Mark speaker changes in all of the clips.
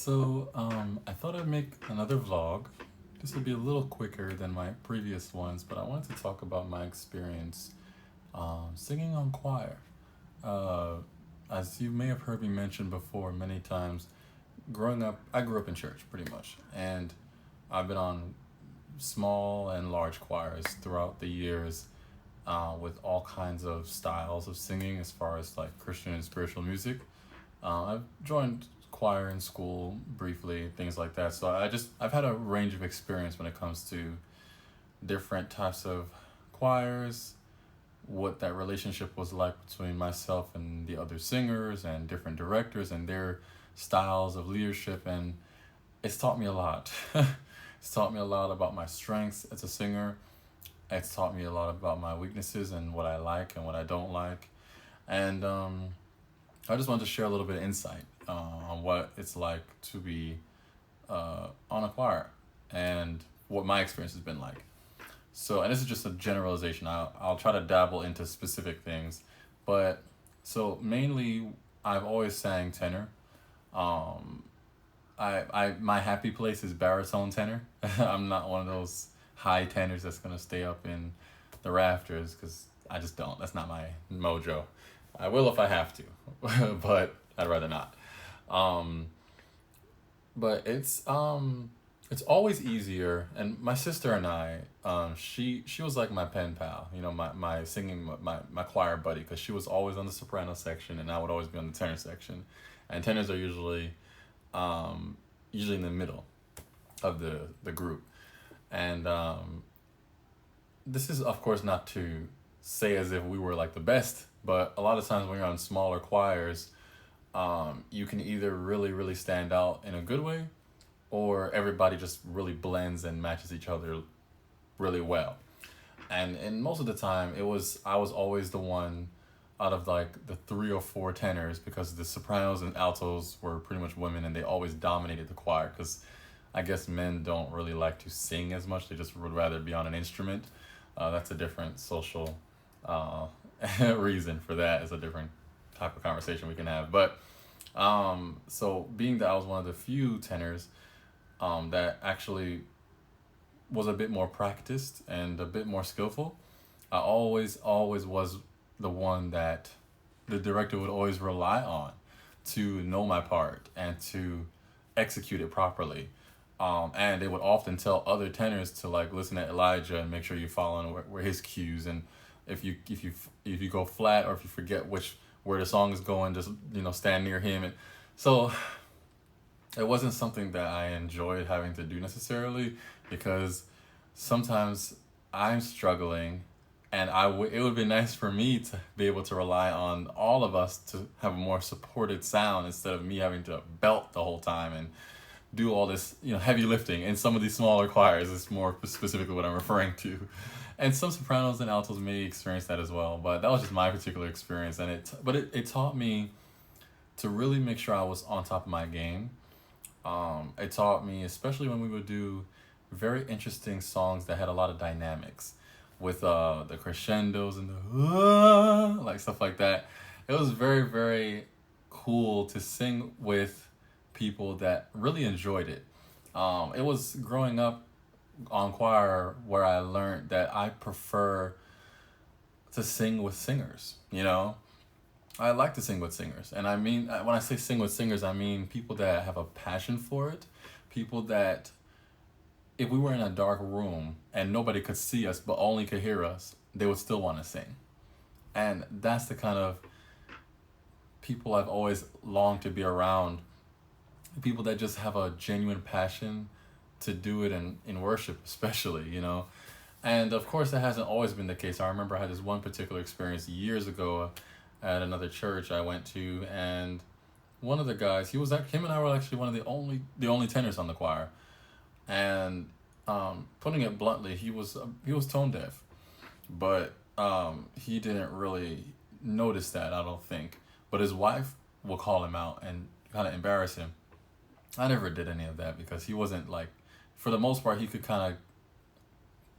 Speaker 1: I thought I'd make another vlog. This will be a little quicker than my previous ones, but I wanted to talk about my experience singing on choir. Uh, as you may have heard me mention before many times, growing up, I grew up in church pretty much, and I've been on small and large choirs throughout the years with all kinds of styles of singing as far as like Christian and spiritual music. I've joined choir in school briefly, things like that. So I've had a range of experience when it comes to different types of choirs, what that relationship was like between myself and the other singers and different directors and their styles of leadership, and it's taught me a lot. It's taught me a lot about my strengths as a singer. It's taught me a lot about my weaknesses and what I like and what I don't like. And I just wanted to share a little bit of insight on what it's like to be on a choir and what my experience has been like. So, and this is just a generalization. I'll try to dabble into specific things, but so mainly I've always sang tenor. Um, I my happy place is baritone tenor. I'm not one of those high tenors that's gonna stay up in the rafters because I just don't. That's not my mojo. I will if I have to, but I'd rather not. Um, but it's always easier. And my sister and I, she was like my pen pal. You know, my singing my choir buddy because she was always on the soprano section and I would always be on the tenor section, and tenors are um, usually in the middle of the group. And this is of course not to say as if we were like the best, but a lot of times when you're on smaller choirs, you can either really stand out in a good way, or everybody just really blends and matches each other really well. And most of the time, it was I was always the one out of like the three or four tenors because the sopranos and altos were pretty much women and they always dominated the choir because I guess men don't really like to sing as much. They just would rather be on an instrument. That's a different social uh, reason for that. Is a different type of conversation we can have. But so being that I was one of the few tenors that actually was a bit more practiced and a bit more skillful, I always was the one that the director would always rely on to know my part and to execute it properly. And they would often tell other tenors to like listen to Elijah and make sure you're following where his cues, and if you go flat or if you forget which where the song is going, just stand near him. And so it wasn't something that I enjoyed having to do necessarily because sometimes I'm struggling, and it would be nice for me to be able to rely on all of us to have a more supported sound instead of me having to belt the whole time and do all this heavy lifting. In some of these smaller choirs is more specifically what I'm referring to, and some sopranos and altos may experience that as well, but that was just my particular experience. And it taught me to really make sure I was on top of my game. It taught me, especially when we would do very interesting songs that had a lot of dynamics with the crescendos and the like stuff like that. It was very cool to sing with people that really enjoyed it. It was growing up on choir where I learned that I prefer to sing with singers. I like to sing with singers, and I mean when I say sing with singers, I mean people that have a passion for it, people that if we were in a dark room and nobody could see us but only could hear us, they would still want to sing. And that's the kind of people I've always longed to be around. People that just have a genuine passion to do it in worship, especially. And of course, that hasn't always been the case. I remember I had this one particular experience years ago at another church I went to, and one of the guys, him and I were actually one of the only tenors on the choir. And putting it bluntly, he was tone deaf, but he didn't really notice that, I don't think. But his wife will call him out and kind of embarrass him. I never did any of that because he wasn't like, for the most part, he could kind of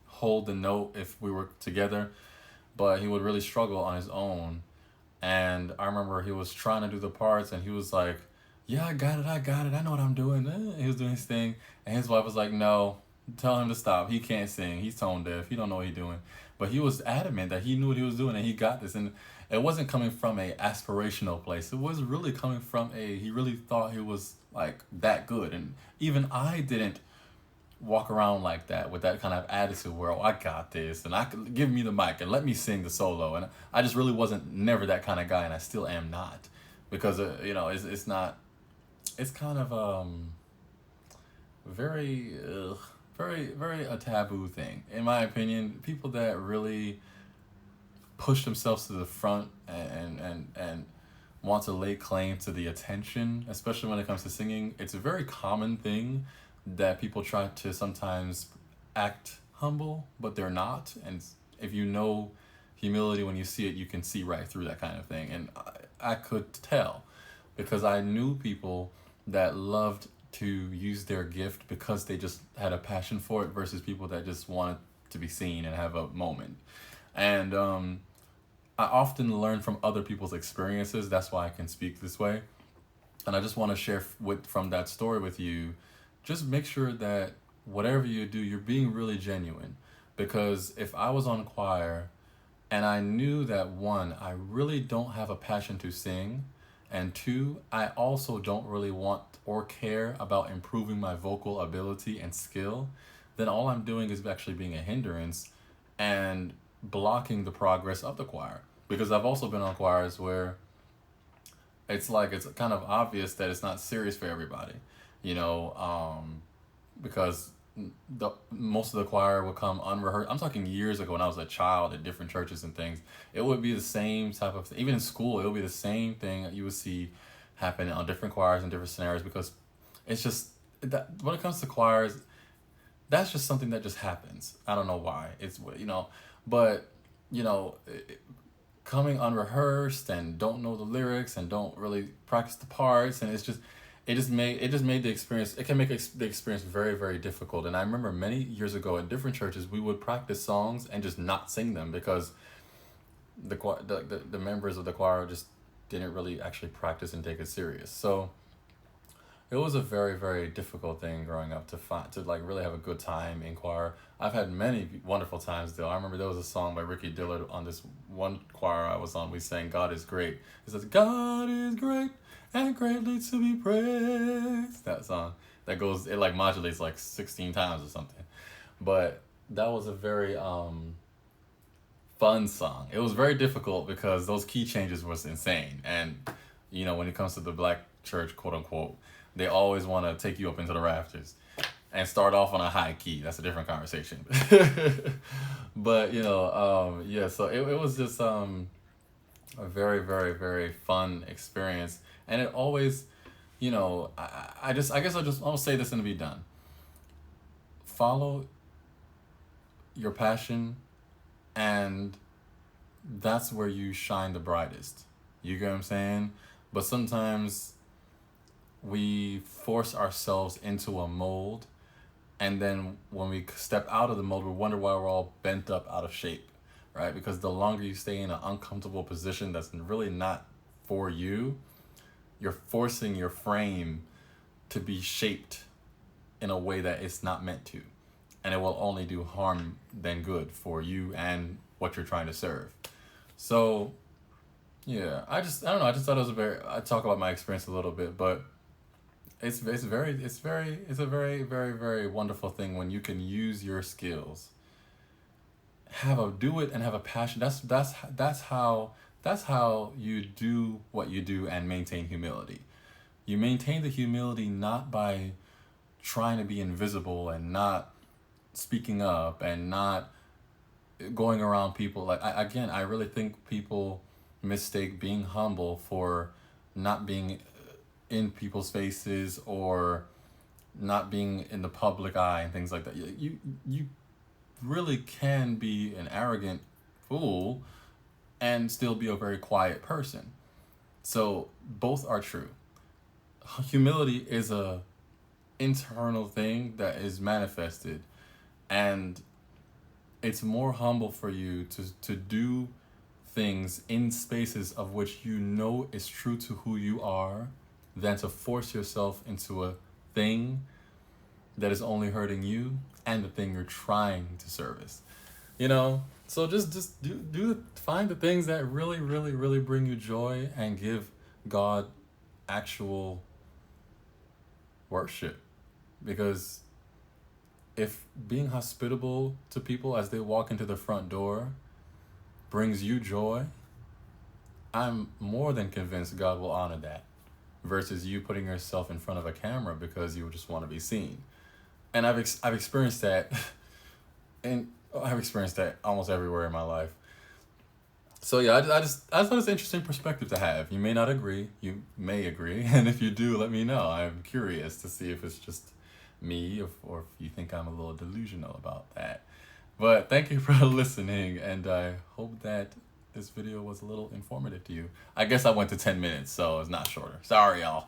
Speaker 1: hold the note if we were together, but he would really struggle on his own. And I remember he was trying to do the parts and he was like, yeah, I got it, I got it, I know what I'm doing. He was doing his thing, and his wife was like, no, tell him to stop. He can't sing. He's tone deaf. He don't know what he's doing. But he was adamant that he knew what he was doing and he got this. And it wasn't coming from a aspirational place. It was really coming from he really thought he was like that good. And even I didn't walk around like that with that kind of attitude where, oh, I got this and I could give me the mic and let me sing the solo. And I just really wasn't never that kind of guy, and I still am not, because it's not, it's kind of very very a taboo thing in my opinion. People that really push themselves to the front and want to lay claim to the attention, especially when it comes to singing, it's a very common thing that people try to sometimes act humble, but they're not. And if you know humility, when you see it, you can see right through that kind of thing. And I could tell, because I knew people that loved to use their gift because they just had a passion for it, versus people that just wanted to be seen and have a moment. And I often learn from other people's experiences. That's why I can speak this way. And I just want to share from that story with you. Just make sure that whatever you do, you're being really genuine. Because if I was on choir and I knew that, one, I really don't have a passion to sing, and two, I also don't really want or care about improving my vocal ability and skill, then all I'm doing is actually being a hindrance and blocking the progress of the choir. Because I've also been on choirs where it's like it's kind of obvious that it's not serious for everybody, you know, because the most of the choir would come unrehearsed. I'm talking years ago when I was a child at different churches and things. It would be the same type of thing. Even in school, it would be the same thing that you would see happen on different choirs and different scenarios, because it's just that when it comes to choirs, that's just something that just happens. I don't know why. But you know, coming unrehearsed and don't know the lyrics and don't really practice the parts, and it just made the experience, it can make the experience very very difficult. And I remember many years ago at different churches, we would practice songs and just not sing them because the members of the choir just didn't really actually practice and take it serious. So it was a very very difficult thing growing up to like really have a good time in choir. I've had many wonderful times though. I remember there was a song by Ricky Dillard on this one choir I was on. We sang "God is Great." It says, "God is great and greatly to be praised." That song that goes, it like modulates like 16 times or something. But that was a very fun song. It was very difficult because those key changes was insane. And when it comes to the black church, quote unquote, they always want to take you up into the rafters and start off on a high key. That's a different conversation. But yeah. So it was just a very very very fun experience, and it always, I guess I'll say this and be done. Follow your passion, and that's where you shine the brightest. You get what I'm saying? But sometimes we force ourselves into a mold, and then when we step out of the mold, we wonder why we're all bent up out of shape, right? Because the longer you stay in an uncomfortable position that's really not for you, you're forcing your frame to be shaped in a way that it's not meant to, and it will only do harm than good for you and what you're trying to serve. So yeah, I don't know, I just thought it was I talk about my experience a little bit, but it's a very very very wonderful thing when you can use your skills, do it and have a passion. That's how you do what you do and maintain humility. You maintain the humility not by trying to be invisible and not speaking up and not going around people. Like again, I really think people mistake being humble for not being in people's faces or not being in the public eye and things like that. You really can be an arrogant fool and still be a very quiet person. So both are true. Humility is a internal thing that is manifested, and it's more humble for you to do things in spaces of which you know is true to who you are than to force yourself into a thing that is only hurting you and the thing you're trying to service. You know, so just find the things that really, really, really bring you joy and give God actual worship. Because if being hospitable to people as they walk into the front door brings you joy, I'm more than convinced God will honor that versus you putting yourself in front of a camera because you just want to be seen. And I've experienced that, and I've experienced that almost everywhere in my life. So yeah, I thought it's an interesting perspective to have. You may not agree, you may agree, and if you do, let me know. I'm curious to see if it's just me or if you think I'm a little delusional about that. But thank you for listening, and I hope that this video was a little informative to you. I guess I went to 10 minutes, so it's not shorter. Sorry, y'all.